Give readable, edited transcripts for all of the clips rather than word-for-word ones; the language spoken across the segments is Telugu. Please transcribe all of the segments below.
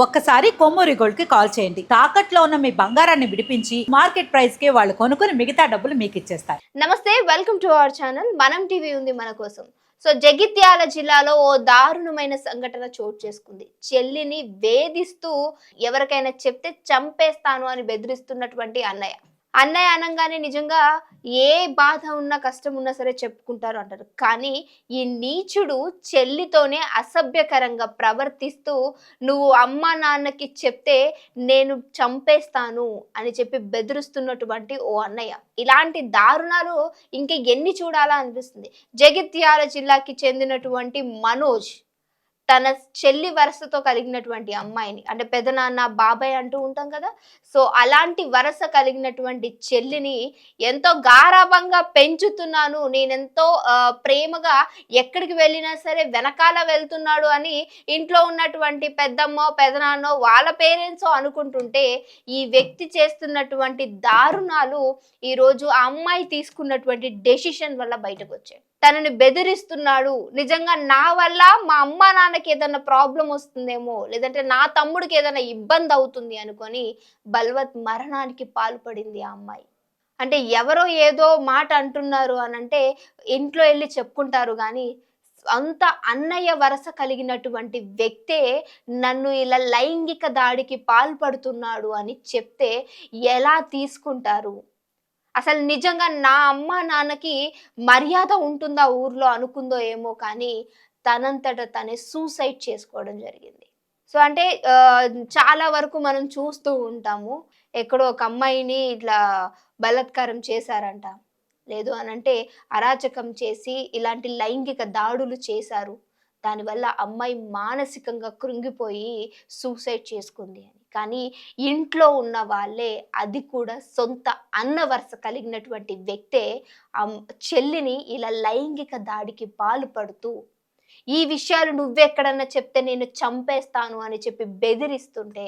ఒక్కసారి కొమ్మూరి గోల్డ్ కి కాల్ చేయండి. తాకట్లో ఉన్న మీ బంగారాన్ని విడిపించి మార్కెట్ ప్రైస్ కి వాళ్ళు కొనుక్కుని మిగతా డబ్బులు మీకు ఇచ్చేస్తారు. నమస్తే, వెల్కమ్ టు అవర్ ఛానల్. మనం టీవీ ఉంది మన కోసం. సో జగిత్యాల జిల్లాలో ఓ దారుణమైన సంఘటన చోటు చేసుకుంది. చెల్లిని వేధిస్తూ ఎవరికైనా చెప్తే చంపేస్తాను అని బెదిరిస్తున్నటువంటి అన్నయ్య. అన్నయ్య అనగానే నిజంగా ఏ బాధ ఉన్నా కష్టం ఉన్నా సరే చెప్పుకుంటారు అంటారు. కానీ ఈ నీచుడు చెల్లితోనే అసభ్యకరంగా ప్రవర్తిస్తూ నువ్వు అమ్మ నాన్నకి చెప్తే నేను చంపేస్తాను అని చెప్పి బెదిరిస్తున్నటువంటి ఓ అన్నయ్య. ఇలాంటి దారుణాలు ఇంకా ఎన్ని చూడాలా అనిపిస్తుంది. జగిత్యాల జిల్లాకి చెందినటువంటి మనోజ్ తన చెల్లి వరసతో కలిగినటువంటి అమ్మాయిని, అంటే పెదనాన్న బాబాయ్ అంటూ ఉంటాం కదా, సో అలాంటి వరస కలిగినటువంటి చెల్లిని ఎంతో గారాబంగా పెంచుతున్నాను, నేనెంతో ప్రేమగా ఎక్కడికి వెళ్ళినా సరే వెనకాల వెళ్తున్నాడు అని ఇంట్లో ఉన్నటువంటి పెద్దమ్మో పెదనాన్నో వాళ్ళ పేరెంట్సో అనుకుంటుంటే ఈ వ్యక్తి చేస్తున్నటువంటి దారుణాలు ఈరోజు ఆ అమ్మాయి తీసుకున్నటువంటి డెసిషన్ వల్ల బయటకు వచ్చాయి. తనని బెదిరిస్తున్నాడు, నిజంగా నా వల్ల మా అమ్మ నాన్నకి ఏదైనా ప్రాబ్లం వస్తుందేమో, లేదంటే నా తమ్ముడికి ఏదైనా ఇబ్బంది అవుతుంది అనుకొని బల్వత్ మరణానికి పాల్పడింది ఆ అమ్మాయి. అంటే ఎవరో ఏదో మాట అంటున్నారు అనంటే ఇంట్లో వెళ్ళి చెప్పుకుంటారు, కానీ అంత అన్నయ్య వరస కలిగినటువంటి వ్యక్తే నన్ను ఇలా లైంగిక దాడికి పాల్పడుతున్నాడు అని చెప్తే ఎలా తీసుకుంటారు? అసలు నిజంగా నా అమ్మ నాన్నకి మర్యాద ఉంటుందా ఊర్లో అనుకుందో ఏమో, కానీ తనంతట తనే సూసైడ్ చేసుకోవడం జరిగింది. సో అంటే చాలా వరకు మనం చూస్తూ ఉంటాము, ఎక్కడో ఒక అమ్మాయిని ఇట్లా బలాత్కారం చేశారంట, లేదు అనంటే అరాచకం చేసి ఇలాంటి లైంగిక దాడులు చేశారు, దానివల్ల అమ్మాయి మానసికంగా కృంగిపోయి సూసైడ్ చేసుకుంది అని. కానీ ఇంట్లో ఉన్న వాళ్ళే, అది కూడా సొంత అన్న వరుస కలిగినటువంటి వ్యక్తే చెల్లిని ఇలా లైంగిక దాడికి పాల్పడుతూ ఈ విషయాలు నువ్వెక్కడన్నా చెప్తే నేను చంపేస్తాను అని చెప్పి బెదిరిస్తుంటే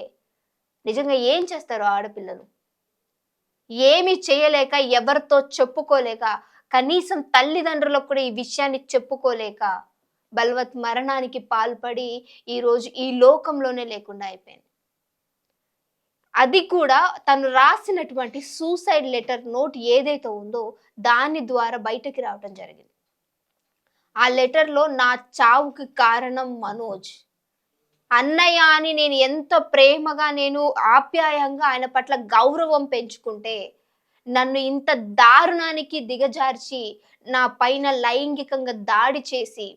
నిజంగా ఏం చేస్తారు ఆడపిల్లలు? ఏమీ చేయలేక, ఎవరితో చెప్పుకోలేక, కనీసం తల్లిదండ్రులకు కూడా ఈ విషయాన్ని చెప్పుకోలేక బల్వత్ మరణానికి పాల్పడి ఈరోజు ఈ లోకంలోనే లేకుండా అయిపోయింది. అది కూడా తను రాసినటువంటి సూసైడ్ లెటర్ నోట్ ఏదైతే ఉందో దాని ద్వారా బయటకి రావడం జరిగింది. ఆ లెటర్లో నా చావుకి కారణం మనోజ్, అన్నయ్య అని నేను ఎంత ప్రేమగా, నేను ఆప్యాయంగా ఆయన పట్ల గౌరవం పెంచుకుంటే నన్ను ఇంత దారుణానికి దిగజార్చి నా పైన లైంగికంగా దాడి చేసి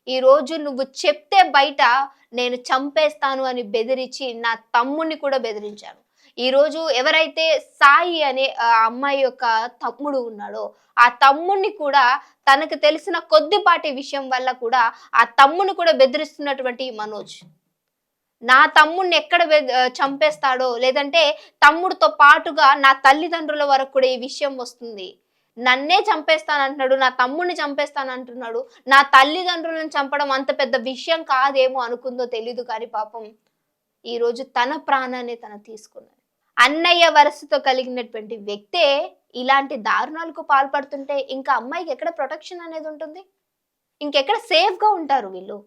ఈరోజు నువ్వు చెప్తే బయట నేను చంపేస్తాను అని బెదిరించి నా తమ్ముడిని కూడా బెదిరించాను. ఈరోజు ఎవరైతే సాయి అనే అమ్మాయి యొక్క తమ్ముడు ఉన్నాడో ఆ తమ్ముడిని కూడా తనకు తెలిసిన కొద్దిపాటి విషయం వల్ల కూడా ఆ తమ్ముడిని కూడా బెదిరిస్తున్నటువంటి మనోజ్ నా తమ్ముడిని ఎక్కడ చంపేస్తాడో, లేదంటే తమ్ముడితో పాటుగా నా తల్లిదండ్రుల వరకు కూడా ఈ విషయం వస్తుంది, నన్నే చంపేస్తానంటున్నాడు, నా తమ్ముడిని చంపేస్తానంటున్నాడు, నా తల్లిదండ్రులను చంపడం అంత పెద్ద విషయం కాదేమో అనుకుందో తెలీదు, కానీ పాపం ఈరోజు తన ప్రాణాన్ని తను తీసుకున్నది. అన్నయ్య వరసతో కలిగినటువంటి వ్యక్తే ఇలాంటి దారుణాలకు పాల్పడుతుంటే ఇంకా అమ్మాయికి ఎక్కడ ప్రొటెక్షన్ అనేది ఉంటుంది? ఇంకెక్కడ సేఫ్గా ఉంటారు వీళ్ళు?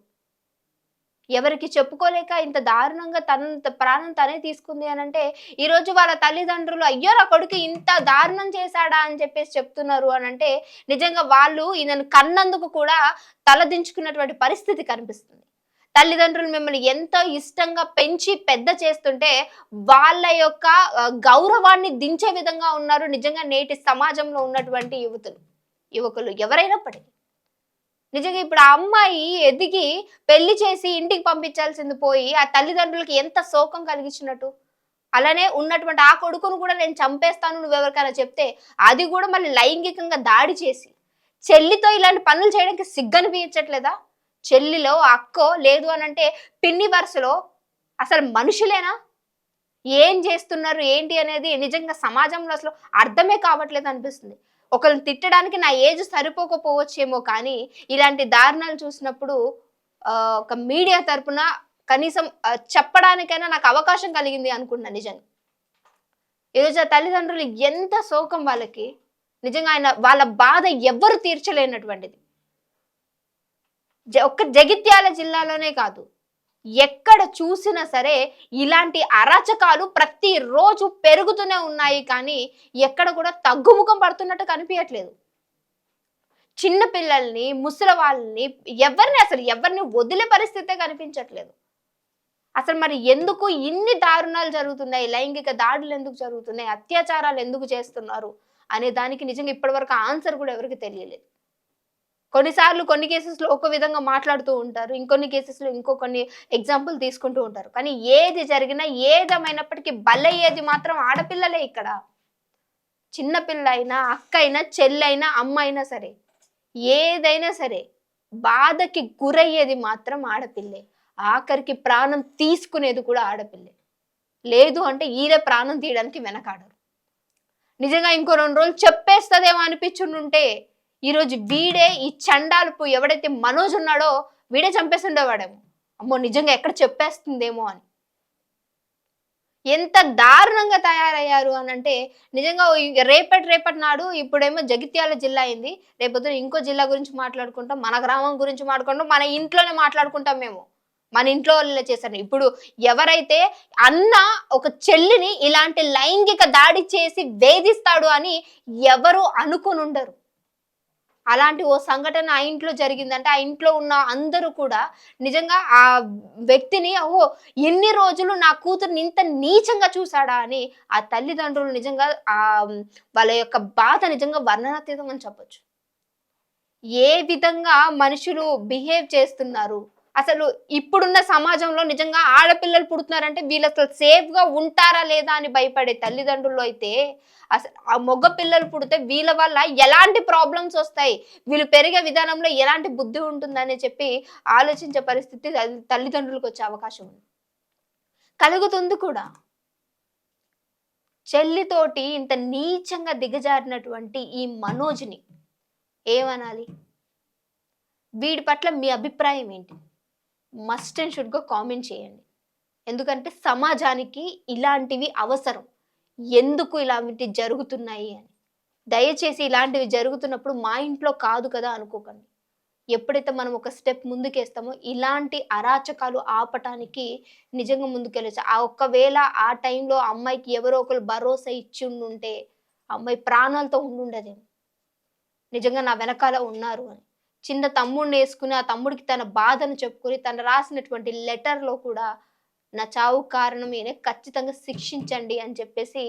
ఎవరికి చెప్పుకోలేక ఇంత దారుణంగా తన ప్రాణం తనే తీసుకుంది అని అంటే ఈరోజు వాళ్ళ తల్లిదండ్రులు అయ్యో నా కొడుకు ఇంత దారుణం చేశాడా అని చెప్పేసి చెప్తున్నారు అని అంటే నిజంగా వాళ్ళు ఈయనను కన్నందుకు కూడా తలదించుకున్నటువంటి పరిస్థితి కనిపిస్తుంది. తల్లిదండ్రులు మిమ్మల్ని ఎంతో ఇష్టంగా పెంచి పెద్ద చేస్తుంటే వాళ్ళ యొక్క గౌరవాన్ని దించే విధంగా ఉన్నారు నిజంగా నేటి సమాజంలో ఉన్నటువంటి యువకులు ఎవరైనప్పటికీ. నిజంగా ఇప్పుడు ఆ అమ్మాయి ఎదిగి పెళ్లి చేసి ఇంటికి పంపించాల్సింది పోయి ఆ తల్లిదండ్రులకి ఎంత శోకం కలిగించినట్టు. అలానే ఉన్నటువంటి ఆ కొడుకును కూడా నేను చంపేస్తాను నువ్వెవరికైనా చెప్తే అది కూడా మళ్ళీ లైంగికంగా దాడి చేసి చెల్లితో ఇలాంటి పనులు చేయడానికి సిగ్గనిపించట్లేదా? చెల్లిలో అక్కో, లేదు అని అంటే పిన్ని వరుసలో అసలు మనుషులేనా? ఏం చేస్తున్నారు ఏంటి అనేది నిజంగా సమాజంలో అసలు అర్థమే కావట్లేదు అనిపిస్తుంది. ఒకరిని తిట్టడానికి నా ఏజ్ సరిపోకపోవచ్చేమో, కానీ ఇలాంటి దారుణాలు చూసినప్పుడు ఒక మీడియా తరపున కనీసం చెప్పడానికైనా నాకు అవకాశం కలిగింది అనుకున్నా. నిజంగా ఈరోజు ఆ తల్లిదండ్రులు ఎంత శోకం వాళ్ళకి, నిజంగా ఆయన వాళ్ళ బాధ ఎవ్వరు తీర్చలేనటువంటిది. ఒక్క జగిత్యాల జిల్లాలోనే కాదు, ఎక్కడ చూసినా సరే ఇలాంటి అరాచకాలు ప్రతిరోజు పెరుగుతూనే ఉన్నాయి, కానీ ఎక్కడ కూడా తగ్గుముఖం పడుతున్నట్టు కనిపించట్లేదు. చిన్న పిల్లల్ని, ముసలి వాళ్ళని, ఎవరిని వదిలే పరిస్థితే కనిపించట్లేదు. అసలు మరి ఎందుకు ఇన్ని దారుణాలు జరుగుతున్నాయి, లైంగిక దాడులు ఎందుకు జరుగుతున్నాయి, అత్యాచారాలు ఎందుకు చేస్తున్నారు అనే దానికి నిజంగా ఇప్పటివరకు ఆన్సర్ కూడా ఎవరికి తెలియలేదు. కొన్నిసార్లు కొన్ని కేసెస్లో ఒక విధంగా మాట్లాడుతూ ఉంటారు, ఇంకొన్ని కేసెస్లో కొన్ని ఎగ్జాంపుల్ తీసుకుంటూ ఉంటారు. కానీ ఏది జరిగినా ఏదేమైనప్పటికీ బలయ్యేది మాత్రం ఆడపిల్లలే. ఇక్కడ చిన్న పిల్ల అయినా, అక్క అయినా, చెల్లైనా, అమ్మ అయినా సరే, ఏదైనా సరే బాధకి గురయ్యేది మాత్రం ఆడపిల్లే. ఆఖరికి ప్రాణం తీసుకునేది కూడా ఆడపిల్లే. లేదు అంటే ఈరే ప్రాణం తీయడానికి వెనకాడరు. నిజంగా ఇంకో 2 రోజులు చెప్పేస్తుందేమో అనిపించుంటే ఈరోజు వీడే, ఈ చండాలపు ఎవడైతే మనోజ్ ఉన్నాడో వీడే చంపేస్తుండేవాడేమో. అమ్మో నిజంగా ఎక్కడ చెప్పేస్తుందేమో అని. ఎంత దారుణంగా తయారయ్యారు అని అంటే నిజంగా రేపటి నాడు ఇప్పుడేమో జగిత్యాల జిల్లా అయింది, రేపొద్దున ఇంకో జిల్లా గురించి మాట్లాడుకుంటాం, మన గ్రామం గురించి మాట్లాడుకుంటాం, మన ఇంట్లోనే మాట్లాడుకుంటాం. మేము మన ఇంట్లో వాళ్ళు చేశారు. ఇప్పుడు ఎవరైతే అన్న ఒక చెల్లిని ఇలాంటి లైంగిక దాడి చేసి వేధిస్తాడు అని ఎవరు అనుకుని ఉండరు. అలాంటి ఓ సంఘటన ఆ ఇంట్లో జరిగిందంటే ఆ ఇంట్లో ఉన్న అందరూ కూడా నిజంగా ఆ వ్యక్తిని ఓహో ఎన్ని రోజులు నా కూతుర్ని ఇంత నీచంగా చూసాడా అని ఆ తల్లిదండ్రులు నిజంగా ఆ వాళ్ళ యొక్క బాధ నిజంగా వర్ణనాతీతం అని చెప్పొచ్చు. ఏ విధంగా మనుషులు బిహేవ్ చేస్తున్నారు, అసలు ఇప్పుడున్న సమాజంలో నిజంగా ఆడపిల్లలు పుడుతున్నారంటే వీళ్ళు అసలు సేఫ్ గా ఉంటారా లేదా అని భయపడే తల్లిదండ్రులు అయితే అసలు ఆ మగ పిల్లలు పుడితే వీళ్ళ వల్ల ఎలాంటి ప్రాబ్లమ్స్ వస్తాయి, వీళ్ళు పెరిగే విధానంలో ఎలాంటి బుద్ధి ఉంటుందని చెప్పి ఆలోచించే పరిస్థితి తల్లిదండ్రులకు వచ్చే అవకాశం ఉంది, కలుగుతుంది కూడా. చెల్లితోటి ఇంత నీచంగా దిగజారినటువంటి ఈ మనోజ్ని ఏమనాలి? వీడి పట్ల మీ అభిప్రాయం ఏంటి? మస్ట్ అండ్ షుడ్గా కామెంట్ చేయండి. ఎందుకంటే సమాజానికి ఇలాంటివి అవసరం. ఎందుకు ఇలాంటివి జరుగుతున్నాయి అని దయచేసి ఇలాంటివి జరుగుతున్నప్పుడు మా ఇంట్లో కాదు కదా అనుకోకండి. ఎప్పుడైతే మనం ఒక స్టెప్ ముందుకేస్తామో ఇలాంటి అరాచకాలు ఆపటానికి నిజంగా ముందుకెళ్ళచ్చు. ఆ ఒక్కవేళ ఆ టైంలో అమ్మాయికి ఎవరో ఒకరు భరోసా ఇచ్చి ఉండుంటే అమ్మాయి ప్రాణాలతో ఉండుండదేమో. నిజంగా నా వెనకాల ఉన్నారు అని చిన్న తమ్ముడిని వేసుకుని ఆ తమ్ముడికి తన బాధను చెప్పుకొని తను రాసినటువంటి లెటర్లో కూడా నా చావు కారణం ఈయన, ఖచ్చితంగా శిక్షించండి అని చెప్పేసి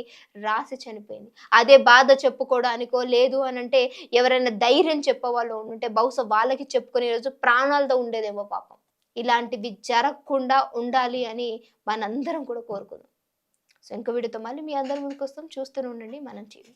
రాసి చనిపోయింది. అదే బాధ చెప్పుకోవడానికో లేదు అని అంటే ఎవరైనా ధైర్యం చెప్పేవాళ్ళు ఉంటే బహుశా వాళ్ళకి చెప్పుకునే రోజు ప్రాణాలతో ఉండేదేమో పాపం. ఇలాంటివి జరగకుండా ఉండాలి అని మనందరం కూడా కోరుకుందాం. సో ఇంకో వీడియోతో మళ్ళీ మీ అందరి ముందుకు వస్తాం. చూస్తూనే ఉండండి మనం టీవీ.